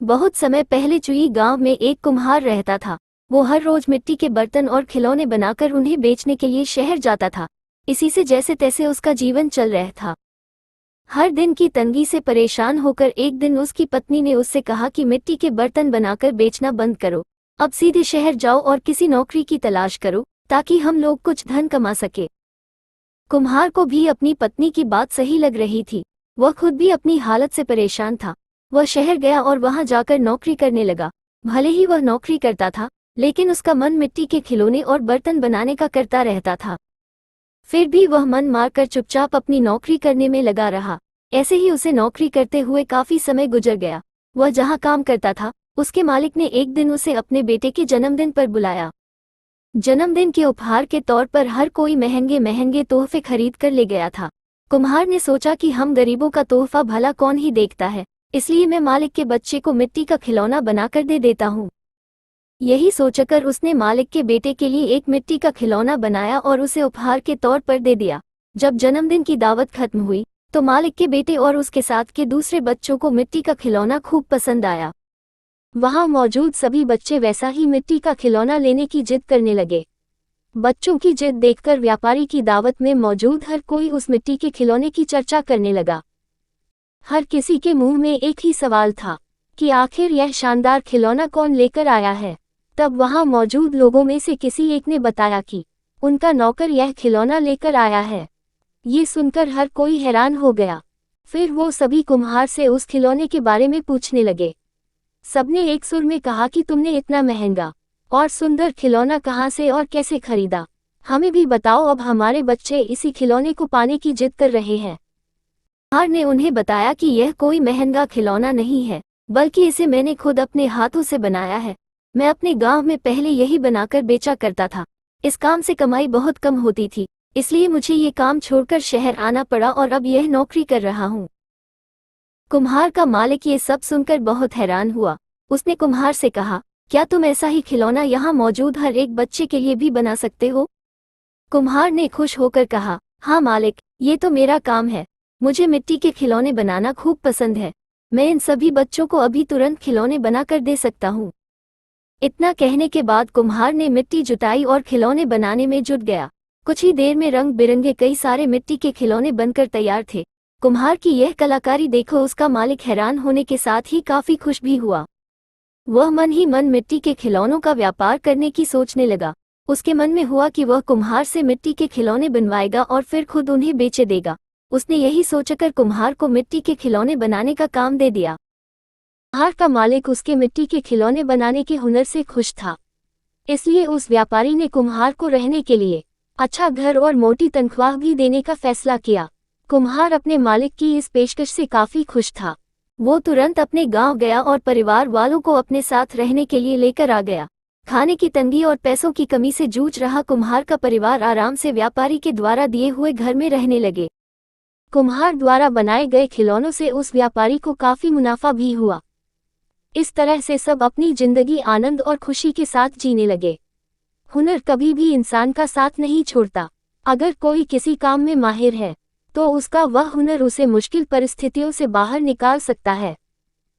बहुत समय पहले चुई गांव में एक कुम्हार रहता था। वो हर रोज मिट्टी के बर्तन और खिलौने बनाकर उन्हें बेचने के लिए शहर जाता था। इसी से जैसे तैसे उसका जीवन चल रहा था। हर दिन की तंगी से परेशान होकर एक दिन उसकी पत्नी ने उससे कहा कि मिट्टी के बर्तन बनाकर बेचना बंद करो, अब सीधे शहर जाओ और किसी नौकरी की तलाश करो ताकि हम लोग कुछ धन कमा सके। कुम्हार को भी अपनी पत्नी की बात सही लग रही थी। वह खुद भी अपनी हालत से परेशान था। वह शहर गया और वहां जाकर नौकरी करने लगा। भले ही वह नौकरी करता था, लेकिन उसका मन मिट्टी के खिलौने और बर्तन बनाने का करता रहता था। फिर भी वह मन मारकर चुपचाप अपनी नौकरी करने में लगा रहा। ऐसे ही उसे नौकरी करते हुए काफी समय गुजर गया। वह जहां काम करता था, उसके मालिक ने एक दिन उसे अपने बेटे के जन्मदिन पर बुलाया। जन्मदिन के उपहार के तौर पर हर कोई महंगे महंगे तोहफे खरीद कर ले गया था। कुम्हार ने सोचा कि हम गरीबों का तोहफा भला कौन ही देखता है, इसलिए मैं मालिक के बच्चे को मिट्टी का खिलौना बनाकर दे देता हूँ। यही सोचकर उसने मालिक के बेटे के लिए एक मिट्टी का खिलौना बनाया और उसे उपहार के तौर पर दे दिया। जब जन्मदिन की दावत खत्म हुई तो मालिक के बेटे और उसके साथ के दूसरे बच्चों को मिट्टी का खिलौना खूब पसंद आया। वहां मौजूद सभी बच्चे वैसा ही मिट्टी का खिलौना लेने की जिद करने लगे। बच्चों की जिद देखकर व्यापारी की दावत में मौजूद हर कोई उस मिट्टी के खिलौने की चर्चा करने लगा। हर किसी के मुंह में एक ही सवाल था कि आखिर यह शानदार खिलौना कौन लेकर आया है। तब वहां मौजूद लोगों में से किसी एक ने बताया कि उनका नौकर यह खिलौना लेकर आया है। ये सुनकर हर कोई हैरान हो गया। फिर वो सभी कुम्हार से उस खिलौने के बारे में पूछने लगे। सबने एक सुर में कहा कि तुमने इतना महंगा और सुंदर खिलौना कहाँ से और कैसे खरीदा? हमें भी बताओ, अब हमारे बच्चे इसी खिलौने को पाने की जिद कर रहे हैं। कुम्हार ने उन्हें बताया कि यह कोई महंगा खिलौना नहीं है, बल्कि इसे मैंने खुद अपने हाथों से बनाया है। मैं अपने गांव में पहले यही बनाकर बेचा करता था। इस काम से कमाई बहुत कम होती थी, इसलिए मुझे ये काम छोड़कर शहर आना पड़ा और अब यह नौकरी कर रहा हूँ। कुम्हार का मालिक ये सब सुनकर बहुत हैरान हुआ। उसने कुम्हार से कहा, क्या तुम ऐसा ही खिलौना यहाँ मौजूद हर एक बच्चे के लिए भी बना सकते हो? कुम्हार ने खुश होकर कहा, हाँ मालिक, ये तो मेरा काम है। मुझे मिट्टी के खिलौने बनाना खूब पसंद है। मैं इन सभी बच्चों को अभी तुरंत खिलौने बनाकर दे सकता हूँ। इतना कहने के बाद कुम्हार ने मिट्टी जुटाई और खिलौने बनाने में जुट गया। कुछ ही देर में रंग बिरंगे कई सारे मिट्टी के खिलौने बनकर तैयार थे। कुम्हार की यह कलाकारी देखो उसका मालिक हैरान होने के साथ ही काफी खुश भी हुआ। वह मन ही मन मिट्टी के खिलौनों का व्यापार करने की सोचने लगा। उसके मन में हुआ कि वह कुम्हार से मिट्टी के खिलौने बनवाएगा और फिर खुद उन्हें बेचे देगा। उसने यही सोचकर कुम्हार को मिट्टी के खिलौने बनाने का काम दे दिया। कुम्हार का मालिक उसके मिट्टी के खिलौने बनाने के हुनर से खुश था, इसलिए उस व्यापारी ने कुम्हार को रहने के लिए अच्छा घर और मोटी तनख्वाह भी देने का फैसला किया। कुम्हार अपने मालिक की इस पेशकश से काफी खुश था। वो तुरंत अपने गांव गया और परिवार वालों को अपने साथ रहने के लिए लेकर आ गया। खाने की तंगी और पैसों की कमी से जूझ रहा कुम्हार का परिवार आराम से व्यापारी के द्वारा दिए हुए घर में रहने लगे। कुम्हार द्वारा बनाए गए खिलौनों से उस व्यापारी को काफी मुनाफा भी हुआ। इस तरह से सब अपनी जिंदगी आनंद और खुशी के साथ जीने लगे। हुनर कभी भी इंसान का साथ नहीं छोड़ता। अगर कोई किसी काम में माहिर है तो उसका वह हुनर उसे मुश्किल परिस्थितियों से बाहर निकाल सकता है।